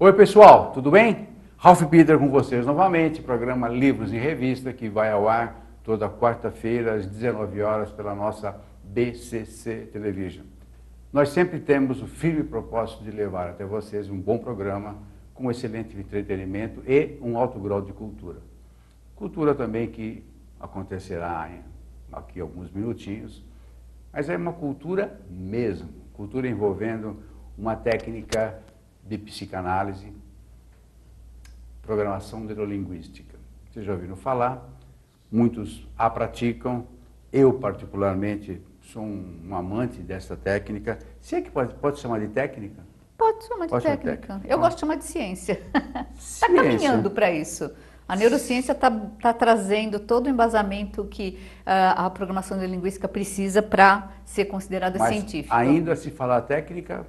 Oi pessoal, tudo bem? Ralph Peter com vocês novamente, programa Livros em Revista, que vai ao ar toda quarta-feira às 19 horas pela nossa BCC Television. Nós sempre temos o firme propósito de levar até vocês um bom programa com excelente entretenimento e um alto grau de cultura. Cultura também que acontecerá aqui alguns minutinhos, mas é uma cultura mesmo, cultura envolvendo uma técnica de psicanálise, programação neurolinguística. Vocês já ouviram falar, muitos a praticam, eu particularmente sou um amante dessa técnica. Se é que pode chamar de técnica? Pode chamar de técnica. Eu gosto de chamar de ciência. Está caminhando para isso. A neurociência está trazendo todo o embasamento que a programação neurolinguística precisa para ser considerada científica. Ainda se falar técnica,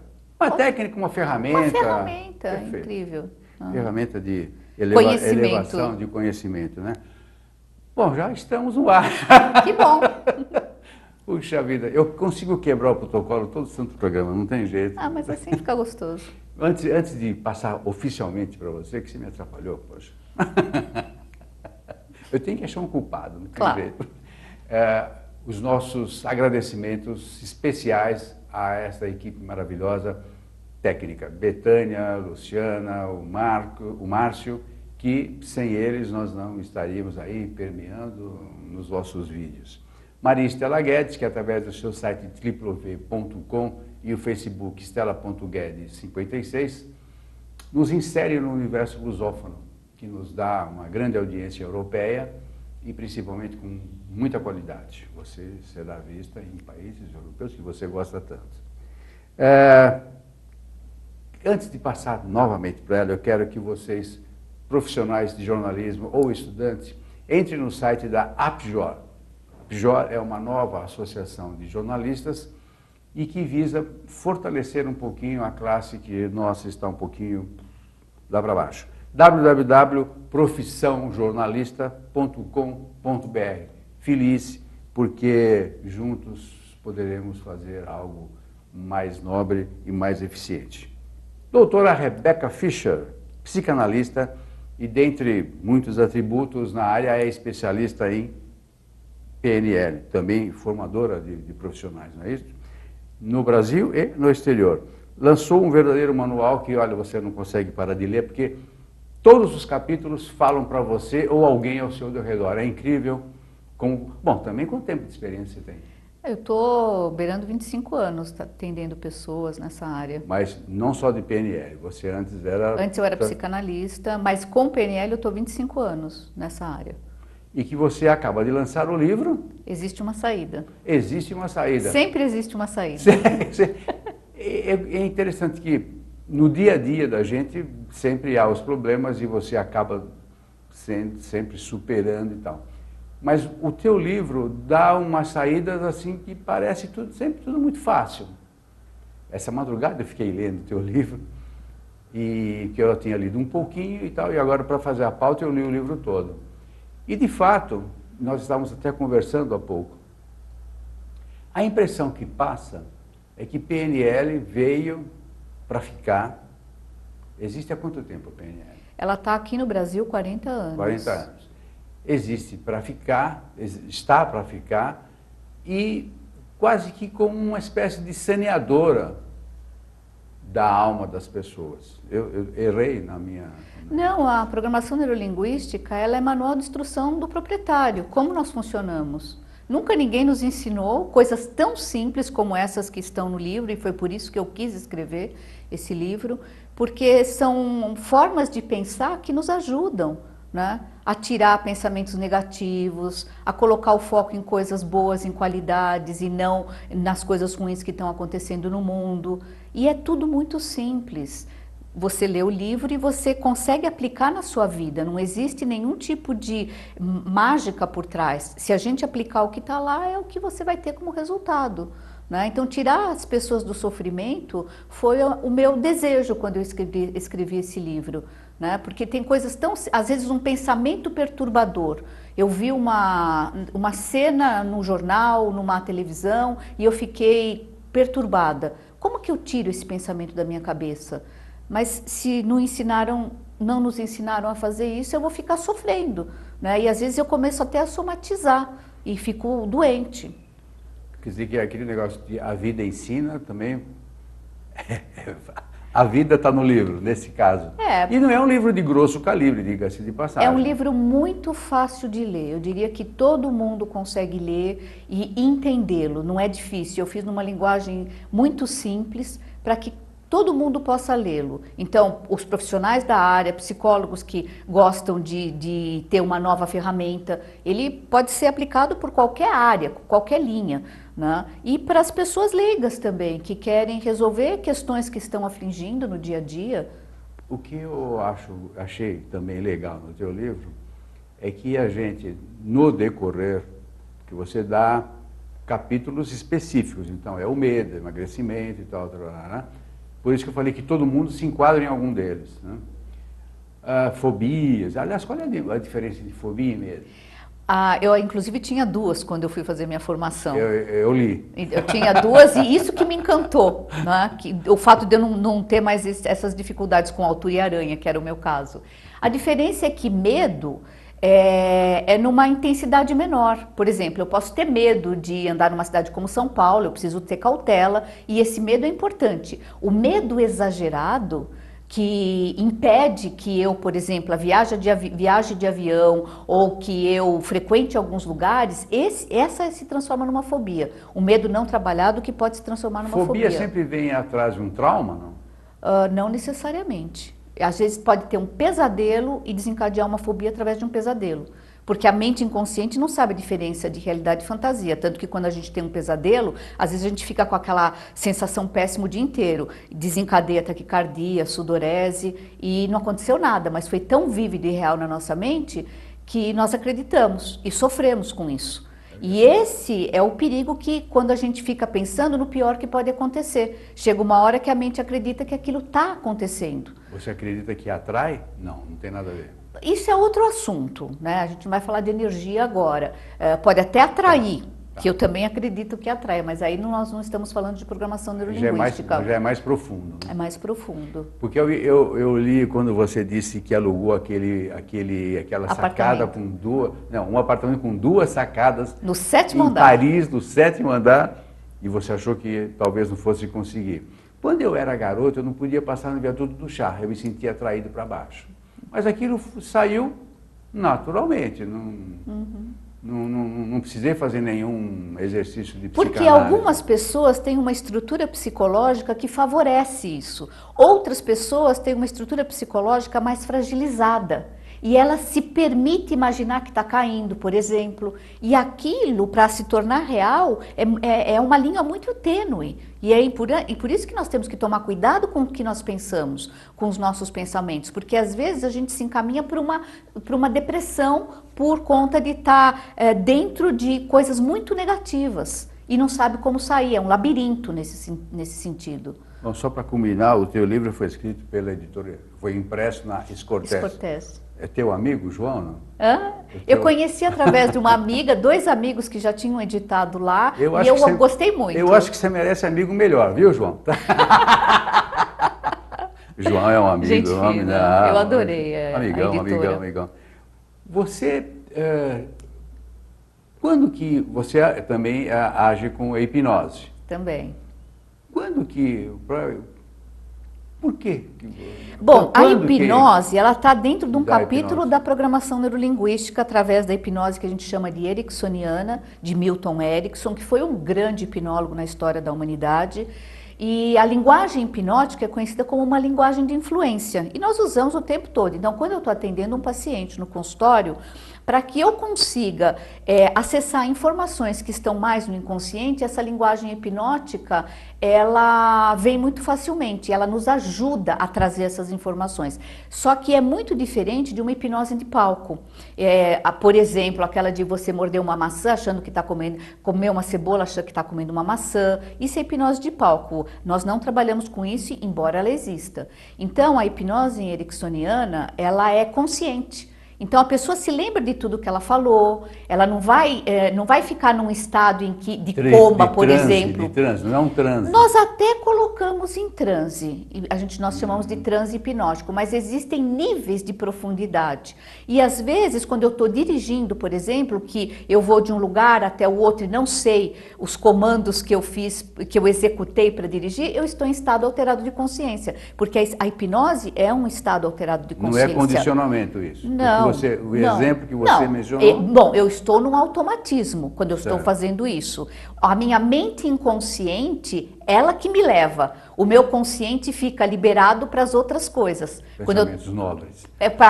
técnica, uma ferramenta. Uma ferramenta, perfeito. Incrível. Ferramenta de elevação de conhecimento, né? Bom, já estamos no ar. Que bom! Puxa vida, eu consigo quebrar o protocolo todo santo programa, não tem jeito. Ah, mas assim fica gostoso. Antes de passar oficialmente para você, que você me atrapalhou, poxa. Eu tenho que achar um culpado, não tem jeito. Os nossos agradecimentos especiais a essa equipe maravilhosa técnica, Betânia, Luciana, o Márcio, que sem eles nós não estaríamos aí permeando nos vossos vídeos. Maria Estela Guedes, que através do seu site www.com e o Facebook Estela.Guedes56, nos insere no universo lusófono, que nos dá uma grande audiência europeia e principalmente com muita qualidade. Você será vista em países europeus que você gosta tanto. Antes de passar novamente para ela, eu quero que vocês, profissionais de jornalismo ou estudantes, entrem no site da APJOR. A APJOR é uma nova associação de jornalistas e que visa fortalecer um pouquinho a classe que nossa está um pouquinho lá para baixo. www.profissãojornalista.com.br. Feliz porque juntos poderemos fazer algo mais nobre e mais eficiente. Doutora Rebecca Fischer, psicanalista e, dentre muitos atributos na área, é especialista em PNL, também formadora de profissionais, não é isso? No Brasil e no exterior. Lançou um verdadeiro manual que, olha, você não consegue parar de ler, porque todos os capítulos falam para você ou alguém ao seu redor. É incrível. Bom, também quanto tempo de experiência você tem? Eu estou beirando 25 anos atendendo pessoas nessa área. Mas não só de PNL, você antes era... Antes eu era psicanalista, mas com PNL eu estou 25 anos nessa área. E que você acaba de lançar o livro... Existe uma saída. Existe uma saída. Sempre existe uma saída. É interessante que no dia a dia da gente sempre há os problemas e você acaba sempre superando e tal. Mas o teu livro dá umas saídas assim que parece sempre tudo muito fácil. Essa madrugada eu fiquei lendo o teu livro, e que eu tinha lido um pouquinho e tal, e agora para fazer a pauta eu li o livro todo. E de fato, nós estávamos até conversando há pouco, a impressão que passa é que PNL veio para ficar. Existe há quanto tempo a PNL? Ela está aqui no Brasil 40 anos. 40 anos. Existe para ficar, está para ficar, e quase que como uma espécie de saneadora da alma das pessoas. Eu errei na minha... Não, a programação neurolinguística, ela é manual de instrução do proprietário, como nós funcionamos. Nunca ninguém nos ensinou coisas tão simples como essas que estão no livro, e foi por isso que eu quis escrever esse livro, porque são formas de pensar que nos ajudam, né? A tirar pensamentos negativos, a colocar o foco em coisas boas, em qualidades e não nas coisas ruins que estão acontecendo no mundo. E é tudo muito simples. Você lê o livro e você consegue aplicar na sua vida. Não existe nenhum tipo de mágica por trás. Se a gente aplicar o que está lá, é o que você vai ter como resultado, né? Então, tirar as pessoas do sofrimento foi o meu desejo quando eu escrevi esse livro, né? Porque tem coisas tão... Às vezes um pensamento perturbador. Eu vi uma cena no jornal, numa televisão, e eu fiquei perturbada. Como que eu tiro esse pensamento da minha cabeça? Mas se não nos ensinaram a fazer isso, eu vou ficar sofrendo, né? E às vezes eu começo até a somatizar e fico doente. Quer dizer que aquele negócio de a vida ensina também... A vida está no livro, nesse caso. E não é um livro de grosso calibre, diga-se de passagem. É um livro muito fácil de ler. Eu diria que todo mundo consegue ler e entendê-lo. Não é difícil. Eu fiz numa linguagem muito simples para que todo mundo possa lê-lo. Então, os profissionais da área, psicólogos que gostam de ter uma nova ferramenta, ele pode ser aplicado por qualquer área, qualquer linha, né? E para as pessoas leigas também, que querem resolver questões que estão afligindo no dia a dia. O que eu achei também legal no teu livro é que a gente, no decorrer, que você dá capítulos específicos. Então, é o medo, emagrecimento e tal, né? Por isso que eu falei que todo mundo se enquadra em algum deles, né? Fobias. Aliás, qual é a diferença de fobia e medo? Eu, inclusive, tinha duas quando eu fui fazer minha formação. Eu li. Eu tinha duas e isso que me encantou, né? O fato de eu não ter mais essas dificuldades com altura e aranha, que era o meu caso. A diferença é que medo é numa intensidade menor. Por exemplo, eu posso ter medo de andar numa cidade como São Paulo, eu preciso ter cautela, e esse medo é importante. O medo exagerado, que impede que eu, por exemplo, viaje de avião ou que eu frequente alguns lugares, essa se transforma numa fobia. O medo não trabalhado que pode se transformar numa fobia. Fobia sempre vem atrás de um trauma, não? Não necessariamente. Às vezes pode ter um pesadelo e desencadear uma fobia através de um pesadelo. Porque a mente inconsciente não sabe a diferença de realidade e fantasia. Tanto que quando a gente tem um pesadelo, às vezes a gente fica com aquela sensação péssima o dia inteiro. Desencadeia taquicardia, sudorese e não aconteceu nada. Mas foi tão vívido e real na nossa mente que nós acreditamos e sofremos com isso. E esse é o perigo que quando a gente fica pensando no pior que pode acontecer. Chega uma hora que a mente acredita que aquilo está acontecendo. Você acredita que atrai? Não tem nada a ver. Isso é outro assunto, né? A gente não vai falar de energia agora. Pode até atrair, que eu também acredito que atrai, mas aí nós não estamos falando de programação neurolinguística. Já é mais profundo. Né? É mais profundo. Porque eu li quando você disse que alugou aquela sacada com um apartamento com 2 sacadas. No 7º andar. Em Paris, no 7º andar, e você achou que talvez não fosse conseguir. Quando eu era garoto, eu não podia passar no viaduto do chá, eu me sentia atraído para baixo. Mas aquilo saiu naturalmente, não precisei fazer nenhum exercício de psicanálise. Porque algumas pessoas têm uma estrutura psicológica que favorece isso. Outras pessoas têm uma estrutura psicológica mais fragilizada. E ela se permite imaginar que está caindo, por exemplo. E aquilo, para se tornar real, é uma linha muito tênue. E por isso que nós temos que tomar cuidado com o que nós pensamos, com os nossos pensamentos. Porque às vezes a gente se encaminha para uma depressão por conta de estar dentro de coisas muito negativas. E não sabe como sair, é um labirinto nesse sentido. Bom, só para culminar, o teu livro foi escrito pela editora, foi impresso na Escortez. É teu amigo, João? Não? Eu conheci através de uma amiga, 2 amigos que já tinham editado lá, e eu gostei muito. Eu acho que você merece amigo melhor, viu, João? João é um amigo. Gente fina, eu adorei amigão. Você, quando que você também age com a hipnose? Também. Quando que... Por quê? Bom, a hipnose, ela está dentro de um capítulo da programação neurolinguística através da hipnose que a gente chama de ericksoniana, de Milton Erickson, que foi um grande hipnólogo na história da humanidade. E a linguagem hipnótica é conhecida como uma linguagem de influência. E nós usamos o tempo todo. Então, quando eu estou atendendo um paciente no consultório, para que eu consiga acessar informações que estão mais no inconsciente, essa linguagem hipnótica, ela vem muito facilmente, ela nos ajuda a trazer essas informações. Só que é muito diferente de uma hipnose de palco. Por exemplo, aquela de você morder uma maçã achando que está comer uma cebola achando que está comendo uma maçã. Isso é hipnose de palco. Nós não trabalhamos com isso, embora ela exista. Então, a hipnose ericksoniana, ela é consciente. Então a pessoa se lembra de tudo que ela falou, ela não vai ficar num estado de coma, por exemplo. De transe, não é um transe. Nós até colocamos em transe, nós chamamos de transe hipnótico, mas existem níveis de profundidade. E às vezes, quando eu estou dirigindo, por exemplo, que eu vou de um lugar até o outro e não sei os comandos que eu fiz, que eu executei para dirigir, eu estou em estado alterado de consciência, porque a hipnose é um estado alterado de consciência. Não é condicionamento isso? Não. O exemplo que você mencionou... Bom, eu estou num automatismo quando eu estou fazendo isso. A minha mente inconsciente, ela que me leva. O meu consciente fica liberado para as outras coisas. Pensamentos nobres.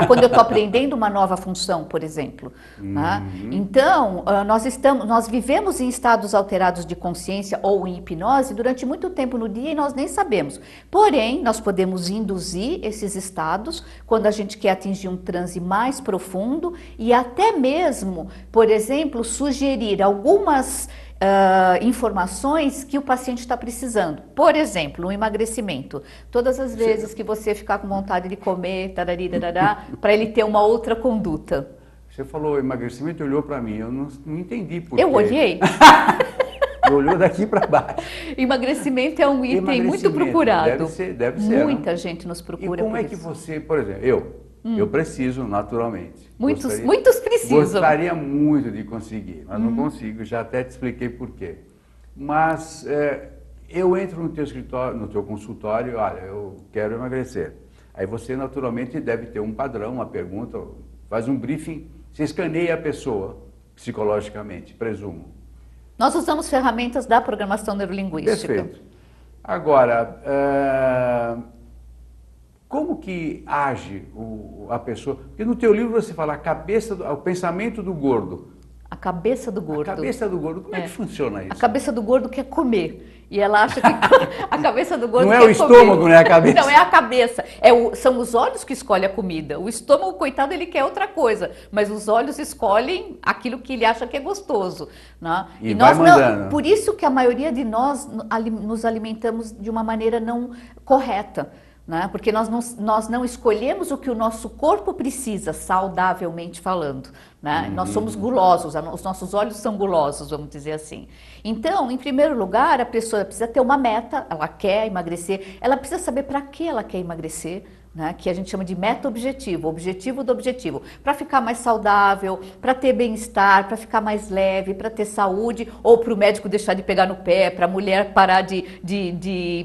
Quando eu estou aprendendo uma nova função, por exemplo. Né? Então, nós vivemos em estados alterados de consciência ou em hipnose durante muito tempo no dia e nós nem sabemos. Porém, nós podemos induzir esses estados quando a gente quer atingir um transe mais profundo e até mesmo, por exemplo, sugerir algumas informações que o paciente está precisando. Por exemplo, um emagrecimento. Todas as vezes que você ficar com vontade de comer, para ele ter uma outra conduta. Você falou emagrecimento e olhou para mim, eu não entendi por quê. Eu olhei. Olhou daqui para baixo. Emagrecimento é um item muito procurado. Deve ser. Muita gente nos procura. E como é que você, por exemplo, eu preciso naturalmente. Muitos precisam. Gostaria muito de conseguir, mas não consigo, já até te expliquei por quê. Mas eu entro no teu escritório, no teu consultório, olha, eu quero emagrecer. Aí você naturalmente deve ter um padrão, uma pergunta, faz um briefing, você escaneia a pessoa psicologicamente, presumo. Nós usamos ferramentas da programação neurolinguística. Perfeito. Agora, como que age a pessoa? Porque no teu livro você fala o pensamento do gordo. A cabeça do gordo. A cabeça do gordo, como é que funciona isso? A cabeça do gordo quer comer. E ela acha que a cabeça do gordo não quer é o estômago, comer. Não é a cabeça. Não, é a cabeça. São os olhos que escolhem a comida. O estômago, coitado, ele quer outra coisa. Mas os olhos escolhem aquilo que ele acha que é gostoso. Né? E nós não. Por isso que a maioria de nós nos alimentamos de uma maneira não correta. Né? Porque nós não escolhemos o que o nosso corpo precisa, saudavelmente falando. Né? Nós somos gulosos, os nossos olhos são gulosos, vamos dizer assim. Então, em primeiro lugar, a pessoa precisa ter uma meta, ela quer emagrecer, ela precisa saber para que ela quer emagrecer. Né, que a gente chama de meta-objetivo, objetivo do objetivo, para ficar mais saudável, para ter bem-estar, para ficar mais leve, para ter saúde, ou para o médico deixar de pegar no pé, para a mulher parar de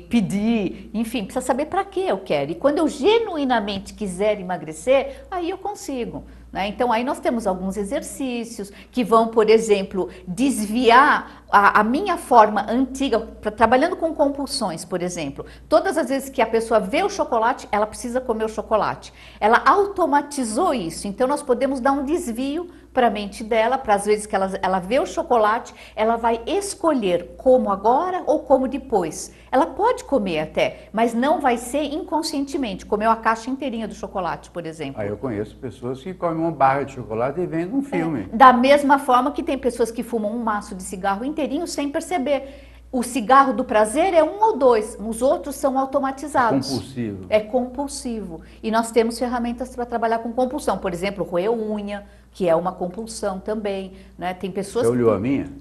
pedir, enfim, precisa saber para que eu quero. E quando eu genuinamente quiser emagrecer, aí eu consigo. Né? Então, aí nós temos alguns exercícios que vão, por exemplo, desviar a minha forma antiga, trabalhando com compulsões, por exemplo. Todas as vezes que a pessoa vê o chocolate, ela precisa comer o chocolate. Ela automatizou isso, então nós podemos dar um desvio para a mente dela, para as vezes que ela vê o chocolate, ela vai escolher como agora ou como depois. Ela pode comer até, mas não vai ser inconscientemente, comeu a caixa inteirinha do chocolate, por exemplo. Eu conheço pessoas que comem uma barra de chocolate e vendo um filme. Da mesma forma que tem pessoas que fumam um maço de cigarro inteirinho sem perceber. O cigarro do prazer é 1 ou 2, os outros são automatizados. É compulsivo. É compulsivo. E nós temos ferramentas para trabalhar com compulsão. Por exemplo, roer unha, que é uma compulsão também. Né? Tem pessoas Você olhou a minha?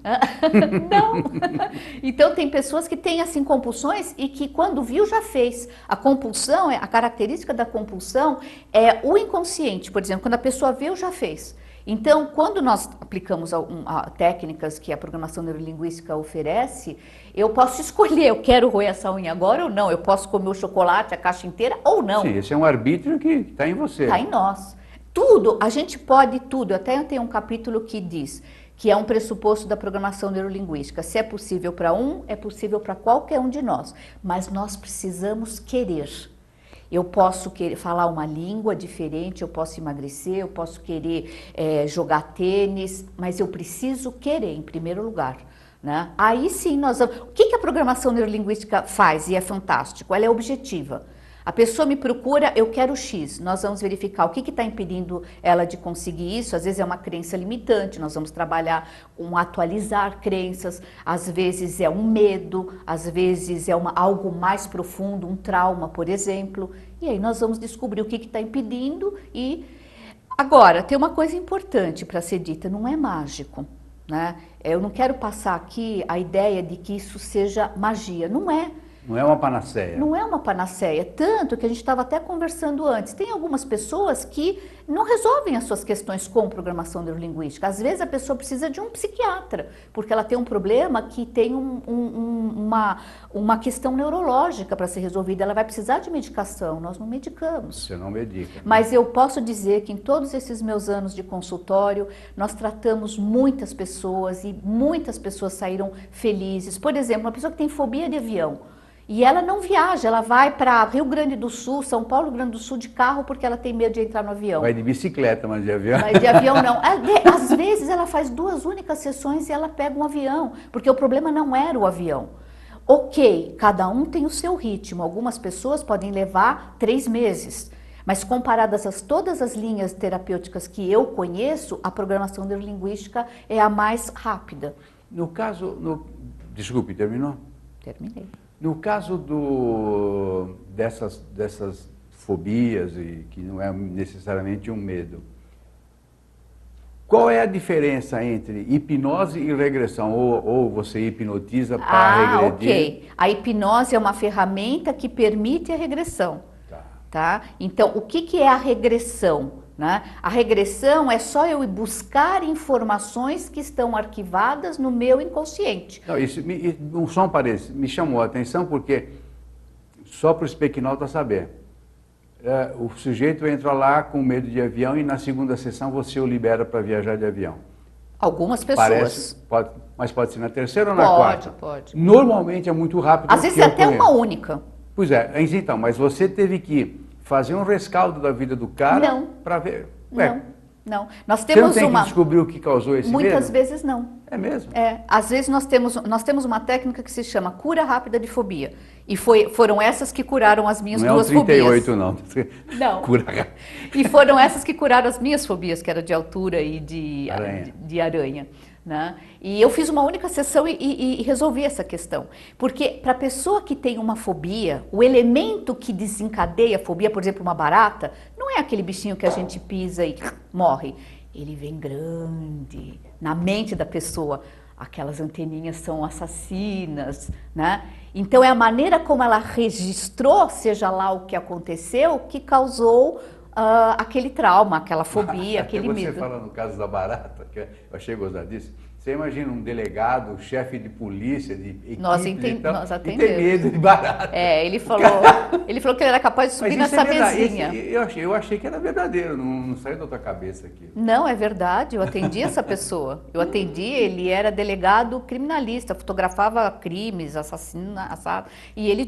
Não. Então tem pessoas que têm assim compulsões e que quando viu já fez. A compulsão, a característica da compulsão é o inconsciente. Por exemplo, quando a pessoa viu já fez. Então, quando nós aplicamos técnicas que a programação neurolinguística oferece, eu posso escolher, eu quero roer essa unha agora ou não, eu posso comer o chocolate, a caixa inteira ou não. Sim, esse é um arbítrio que está em você. Está em nós. Tudo, a gente pode tudo, até eu tenho um capítulo que diz que é um pressuposto da programação neurolinguística. Se é possível para um, é possível para qualquer um de nós, mas nós precisamos querer. Eu posso falar uma língua diferente, eu posso emagrecer, eu posso querer jogar tênis, mas eu preciso querer em primeiro lugar. Né? Aí sim, o que a programação neurolinguística faz e é fantástico? Ela é objetiva. A pessoa me procura, eu quero X, nós vamos verificar o que está impedindo ela de conseguir isso, às vezes é uma crença limitante, nós vamos trabalhar com atualizar crenças, às vezes é um medo, às vezes é algo mais profundo, um trauma, por exemplo, e aí nós vamos descobrir o que está impedindo e Agora, tem uma coisa importante para ser dita, não é mágico, né? Eu não quero passar aqui a ideia de que isso seja magia, não é. Não é uma panaceia. Não é uma panaceia, tanto que a gente estava até conversando antes. Tem algumas pessoas que não resolvem as suas questões com programação neurolinguística. Às vezes a pessoa precisa de um psiquiatra, porque ela tem um problema que tem uma questão neurológica para ser resolvida. Ela vai precisar de medicação, nós não medicamos. Você não medica. Mas eu posso dizer que em todos esses meus anos de consultório, nós tratamos muitas pessoas e muitas pessoas saíram felizes. Por exemplo, uma pessoa que tem fobia de avião. E ela não viaja, ela vai para Rio Grande do Sul, São Paulo, Rio Grande do Sul de carro porque ela tem medo de entrar no avião. Vai de bicicleta, mas de avião. Mas de avião não. Às vezes ela faz 2 únicas sessões e ela pega um avião, porque o problema não era o avião. Ok, cada um tem o seu ritmo. Algumas pessoas podem levar 3 meses. Mas comparadas a todas as linhas terapêuticas que eu conheço, a programação neurolinguística é a mais rápida. No caso... Desculpe, terminou? Terminei. No caso dessas fobias, e que não é necessariamente um medo, qual é a diferença entre hipnose e regressão? Ou você hipnotiza para regredir? Ok. A hipnose é uma ferramenta que permite a regressão. Tá? Então, o que é a regressão? Né? A regressão é só eu ir buscar informações que estão arquivadas no meu inconsciente. Não, isso, só um parênteses, me chamou a atenção porque, só para o espequinauta saber, o sujeito entra lá com medo de avião e na segunda sessão você o libera para viajar de avião. Algumas pessoas. Mas pode ser na terceira ou na quarta? Pode. Normalmente é muito rápido. Às vezes é até uma única. Pois é, então, mas você teve que fazer um rescaldo da vida do cara para ver. Ué, não. Nós você temos não tem que descobrir o que causou esse medo? Muitas vezes não. É mesmo? Às vezes nós temos uma técnica que se chama cura rápida de fobia. E foram essas que curaram as minhas duas fobias. Não é o 38 não. Não. Cura. E foram essas que curaram as minhas fobias, que era de altura e de aranha. Né? E eu fiz uma única sessão e resolvi essa questão. Porque para a pessoa que tem uma fobia, o elemento que desencadeia a fobia, por exemplo, uma barata, não é aquele bichinho que a gente pisa e morre. Ele vem grande na mente da pessoa. Aquelas anteninhas são assassinas, né? Então é a maneira como ela registrou, seja lá o que aconteceu, que causou aquele trauma, aquela fobia, aquele medo. Você fala no caso da barata, que eu achei gozadíssimo. Você imagina um delegado, chefe de polícia, de equipe nós e atendemos. tem medo de barata. Ele falou que ele era capaz de subir nessa mesinha. Eu achei que era verdadeiro, não saiu da tua cabeça aqui. Não, é verdade, eu atendi essa pessoa. Ele era delegado criminalista, fotografava crimes, assassinatos, e ele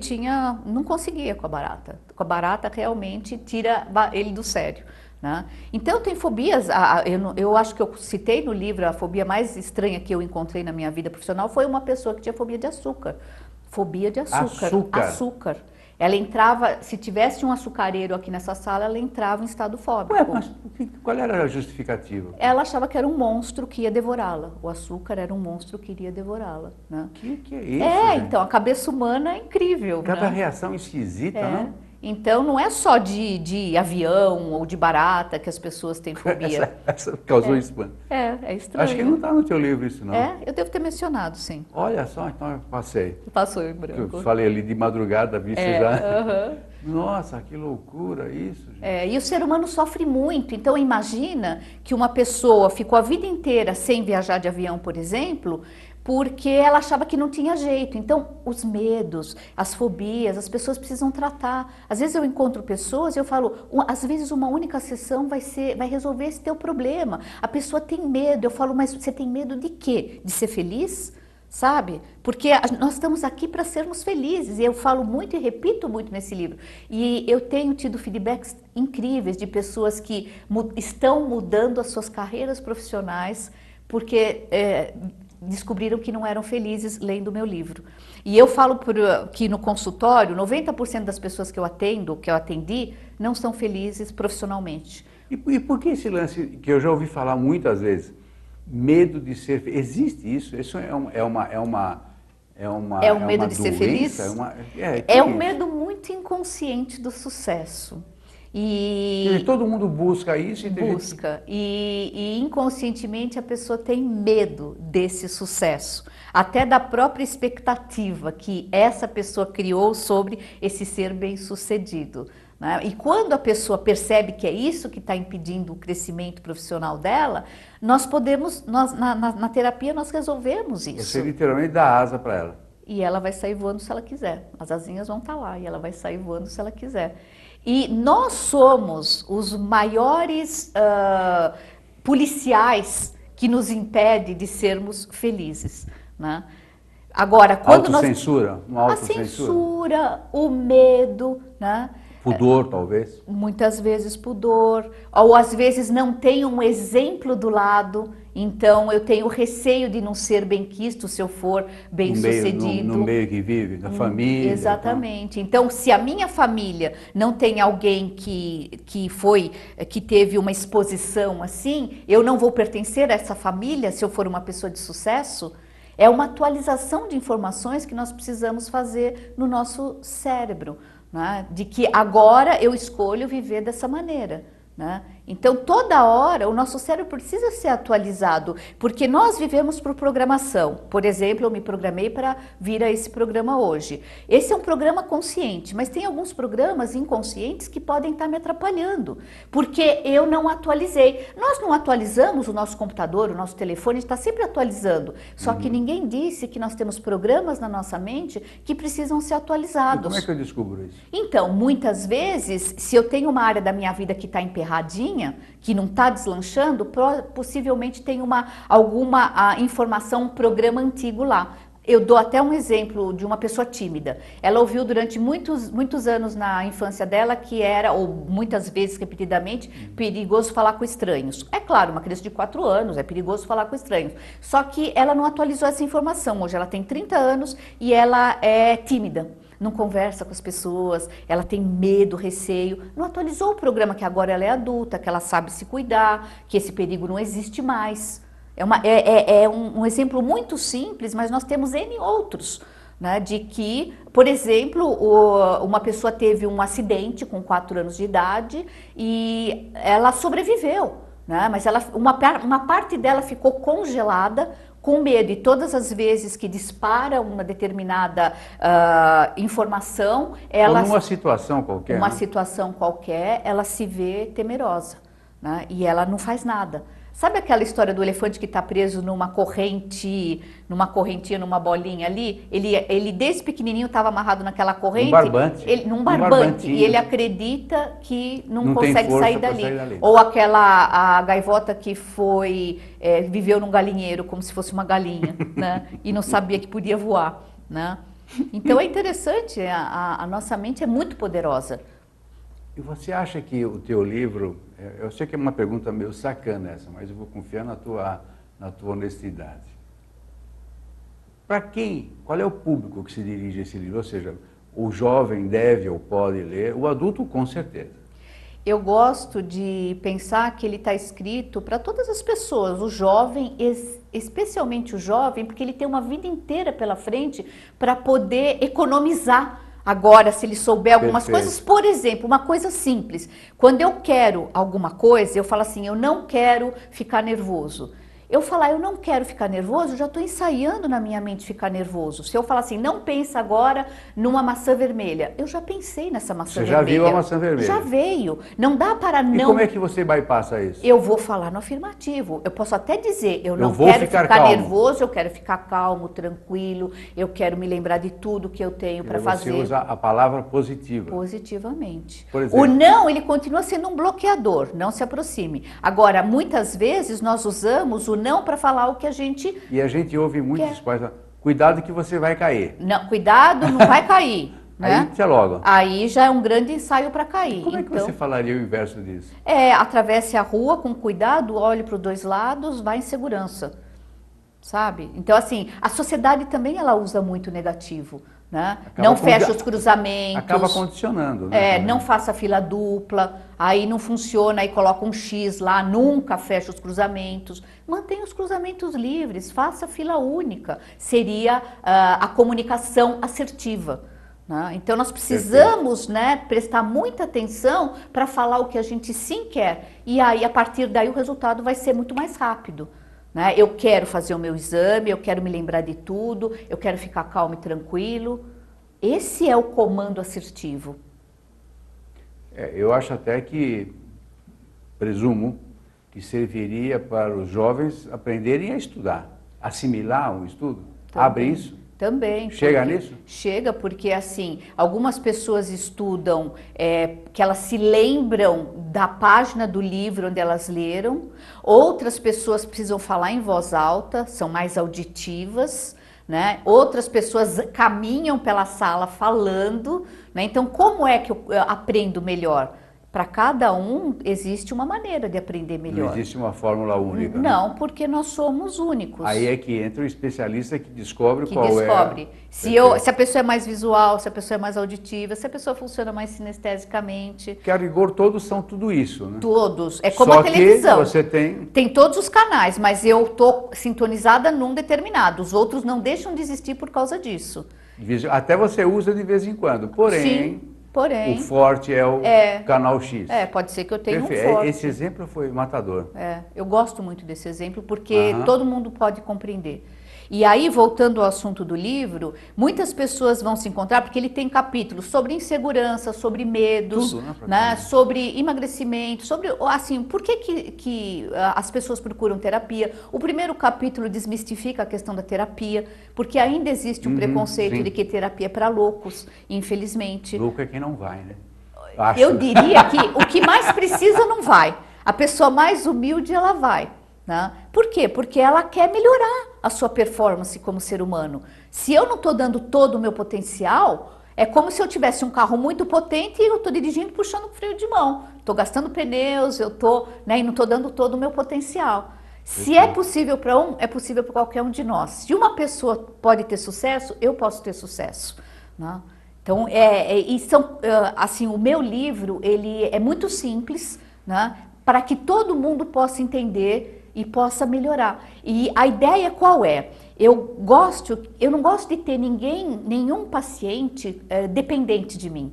não conseguia com a barata. Com a barata realmente tira ele do sério. Né? Então tem fobias, eu acho que eu citei no livro, a fobia mais estranha que eu encontrei na minha vida profissional foi uma pessoa que tinha fobia de açúcar. Fobia de açúcar. Ela entrava, se tivesse um açucareiro aqui nessa sala, ela entrava em estado fóbico. Ué, mas qual era a justificativa? Ela achava que era um monstro que ia devorá-la. O açúcar era um monstro que iria devorá-la. Né? Que é isso? Gente? Então a cabeça humana é incrível. Cada né? reação esquisita, não? Então, não é só de avião ou de barata que as pessoas têm fobia. Essa causou espanto. É estranho. Acho que não está no teu livro isso, não. Eu devo ter mencionado, sim. Olha só, então eu passei. Passou em branco. Eu falei ali de madrugada, vi você já. Uhum. Nossa, que loucura isso. Gente. E o ser humano sofre muito. Então, imagina que uma pessoa ficou a vida inteira sem viajar de avião, por exemplo, porque ela achava que não tinha jeito. Então, os medos, as fobias, as pessoas precisam tratar. Às vezes eu encontro pessoas e eu falo, às vezes uma única sessão vai resolver esse teu problema. A pessoa tem medo, eu falo, mas você tem medo de quê? De ser feliz? Sabe? Porque nós estamos aqui para sermos felizes. E eu falo muito e repito muito nesse livro. E eu tenho tido feedbacks incríveis de pessoas que estão mudando as suas carreiras profissionais porque descobriram que não eram felizes lendo o meu livro. E eu falo que no consultório, 90% das pessoas que eu atendi, não são felizes profissionalmente. E por que esse lance, que eu já ouvi falar muitas vezes, medo de ser feliz? Existe isso? Isso é um medo de ser feliz? É um medo muito inconsciente do sucesso. E todo mundo busca isso e tem busca. E inconscientemente a pessoa tem medo desse sucesso, até da própria expectativa que essa pessoa criou sobre esse ser bem-sucedido, né? E quando a pessoa percebe que é isso que está impedindo o crescimento profissional dela, nós podemos, na terapia nós resolvemos isso. Você literalmente dá asa para ela. E ela vai sair voando se ela quiser. As asinhas vão estar lá e ela vai sair voando se ela quiser. E nós somos os maiores policiais que nos impedem de sermos felizes, né? Agora, quando autocensura, uma autocensura. A censura, o medo, né? Pudor, talvez. Muitas vezes pudor, ou às vezes não tem um exemplo do lado, então eu tenho receio de não ser bem-quisto se eu for bem-sucedido. No meio que vive, na família. Exatamente. Então, se a minha família não tem alguém que teve uma exposição assim, eu não vou pertencer a essa família se eu for uma pessoa de sucesso. É uma atualização de informações que nós precisamos fazer no nosso cérebro, né? De que agora eu escolho viver dessa maneira, né? Então, toda hora, o nosso cérebro precisa ser atualizado, porque nós vivemos por programação. Por exemplo, eu me programei para vir a esse programa hoje. Esse é um programa consciente, mas tem alguns programas inconscientes que podem estar me atrapalhando, porque eu não atualizei. Nós não atualizamos o nosso computador, o nosso telefone está sempre atualizando, só que ninguém disse que nós temos programas na nossa mente que precisam ser atualizados. E como é que eu descubro isso? Então, muitas vezes, se eu tenho uma área da minha vida que está emperradinha, que não está deslanchando, possivelmente tem alguma informação, um programa antigo lá. Eu dou até um exemplo de uma pessoa tímida. Ela ouviu durante muitos anos na infância dela que era, ou muitas vezes repetidamente, perigoso falar com estranhos. É claro, uma criança de 4 anos, é perigoso falar com estranhos. Só que ela não atualizou essa informação. Hoje ela tem 30 anos e ela é tímida. Não conversa com as pessoas, ela tem medo, receio, não atualizou o programa que agora ela é adulta, que ela sabe se cuidar, que esse perigo não existe mais. É um exemplo muito simples, mas nós temos N outros, né? De que, por exemplo, uma pessoa teve um acidente com 4 anos de idade e ela sobreviveu, né? Mas uma parte dela ficou congelada, com medo, e todas as vezes que dispara uma determinada informação, ela... Ou numa situação qualquer. Uma situação qualquer, ela se vê temerosa, né? E ela não faz nada. Sabe aquela história do elefante que está preso numa correntinha, numa bolinha ali? Ele desde pequenininho estava amarrado naquela corrente. Num barbante. E ele acredita que não consegue sair dali. Ou a gaivota que viveu num galinheiro como se fosse uma galinha, né? E não sabia que podia voar, né? Então é interessante, a nossa mente é muito poderosa. E você acha que o teu livro, eu sei que é uma pergunta meio sacana essa, mas eu vou confiar na tua honestidade. Para quem, qual é o público que se dirige a esse livro? Ou seja, o jovem deve ou pode ler, o adulto com certeza. Eu gosto de pensar que ele está escrito para todas as pessoas, o jovem, especialmente o jovem, porque ele tem uma vida inteira pela frente para poder economizar. Agora, se ele souber algumas coisas, por exemplo, uma coisa simples. Quando eu quero alguma coisa, eu falo assim, eu não quero ficar nervoso. Eu falar, eu não quero ficar nervoso, já estou ensaiando na minha mente ficar nervoso. Se eu falar assim, não pensa agora numa maçã vermelha. Eu já pensei nessa maçã vermelha. Você já viu a maçã vermelha? Já veio. Não dá para não... E como é que você bypassa isso? Eu vou falar no afirmativo. Eu posso até dizer, eu não quero ficar nervoso, eu quero ficar calmo, tranquilo, eu quero me lembrar de tudo que eu tenho para fazer. Você usa a palavra positiva. Positivamente. Por exemplo, o não, ele continua sendo um bloqueador, não se aproxime. Agora, muitas vezes nós usamos o não para falar o que a gente... E a gente ouve muitos pais, cuidado que você vai cair. Não, cuidado, não vai cair. Né? Aí você logo. Aí já é um grande ensaio para cair. Como é que você falaria o inverso disso? Atravesse a rua com cuidado, olhe para os 2 lados, vá em segurança. Sabe? Então, assim, a sociedade também ela usa muito negativo. Né? Não fecha os cruzamentos. Acaba condicionando. Né? Não faça fila dupla, aí não funciona, aí coloca um X lá, nunca fecha os cruzamentos. Mantenha os cruzamentos livres, faça fila única. Seria a comunicação assertiva. né? Então nós precisamos, né, prestar muita atenção para falar o que a gente sim quer. E aí, a partir daí, o resultado vai ser muito mais rápido. Né? Eu quero fazer o meu exame, eu quero me lembrar de tudo, eu quero ficar calmo e tranquilo. Esse é o comando assertivo. Eu acho até que, presumo, que serviria para os jovens aprenderem a estudar, assimilar um estudo. Também. Abre isso? Também. Chega nisso? Chega, porque assim, algumas pessoas estudam que elas se lembram da página do livro onde elas leram, outras pessoas precisam falar em voz alta, são mais auditivas, né? Outras pessoas caminham pela sala falando, né? Então, como é que eu aprendo melhor? Para cada um existe uma maneira de aprender melhor. Não existe uma fórmula única. Não, né? porque nós somos únicos. Aí é que entra o especialista que descobre qual descobre. é... Se a pessoa é mais visual, se a pessoa é mais auditiva, se a pessoa funciona mais sinestesicamente. Que a rigor todos são tudo isso, né? Todos. É como Só a televisão. Que você tem... Tem todos os canais, mas eu estou sintonizada num determinado. Os outros não deixam de existir por causa disso. Até você usa de vez em quando, porém... Sim. Porém, o forte é o canal X. Pode ser que eu tenha Perfeito. um forte. Esse exemplo foi matador. Eu gosto muito desse exemplo porque todo mundo pode compreender. E aí, voltando ao assunto do livro, muitas pessoas vão se encontrar, porque ele tem capítulos sobre insegurança, sobre medos, tudo, né, sobre emagrecimento, sobre, assim, por que as pessoas procuram terapia. O primeiro capítulo desmistifica a questão da terapia, porque ainda existe um preconceito de que terapia é para loucos, infelizmente. Louco é quem não vai, né? Eu diria que o que mais precisa não vai. A pessoa mais humilde, ela vai. Né? Por quê? Porque ela quer melhorar a sua performance como ser humano. Se eu não estou dando todo o meu potencial, é como se eu tivesse um carro muito potente e eu estou dirigindo puxando o freio de mão. Estou gastando pneus, eu estou, né, e não estou dando todo o meu potencial. Se é possível para um, é possível para qualquer um de nós. Se uma pessoa pode ter sucesso, eu posso ter sucesso. Né? Então, assim, o meu livro ele é muito simples, né, para que todo mundo possa entender e possa melhorar. E a ideia qual é? Eu não gosto de ter nenhum paciente dependente de mim.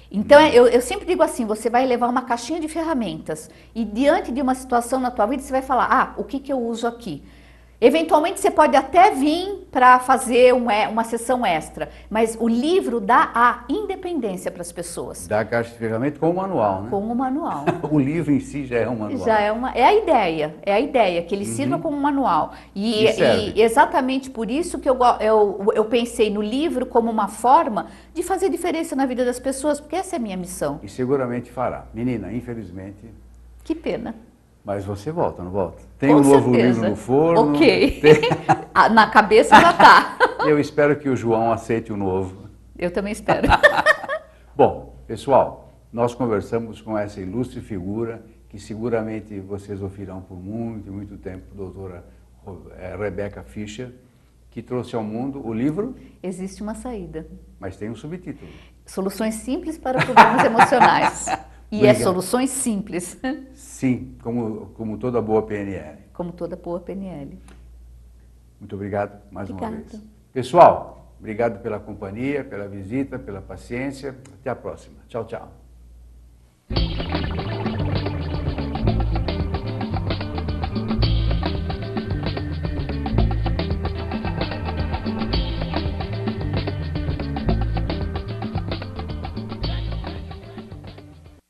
Então, eu sempre digo assim, você vai levar uma caixinha de ferramentas e diante de uma situação na tua vida, você vai falar, o que eu uso aqui? Eventualmente você pode até vir para fazer uma sessão extra, mas o livro dá a independência para as pessoas. Dá a caixa de ferramentas com o manual, né? Com o manual. O livro em si já é um manual. É a ideia, que ele sirva como manual. E exatamente por isso que eu pensei no livro como uma forma de fazer diferença na vida das pessoas, porque essa é a minha missão. E seguramente fará. Menina, infelizmente... Que pena. Mas você volta, não volta? Tem um novo livro no forno. Ok. Na cabeça já está. Eu espero que o João aceite o novo. Eu também espero. Bom, pessoal, nós conversamos com essa ilustre figura que seguramente vocês ouvirão por muito, muito tempo, doutora Rebeca Fischer, que trouxe ao mundo o livro... Existe uma saída. Mas tem um subtítulo. Soluções simples para problemas emocionais. E é soluções simples. Sim, como toda boa PNL. Como toda boa PNL. Muito obrigado mais uma vez. Pessoal, obrigado pela companhia, pela visita, pela paciência. Até a próxima. Tchau, tchau.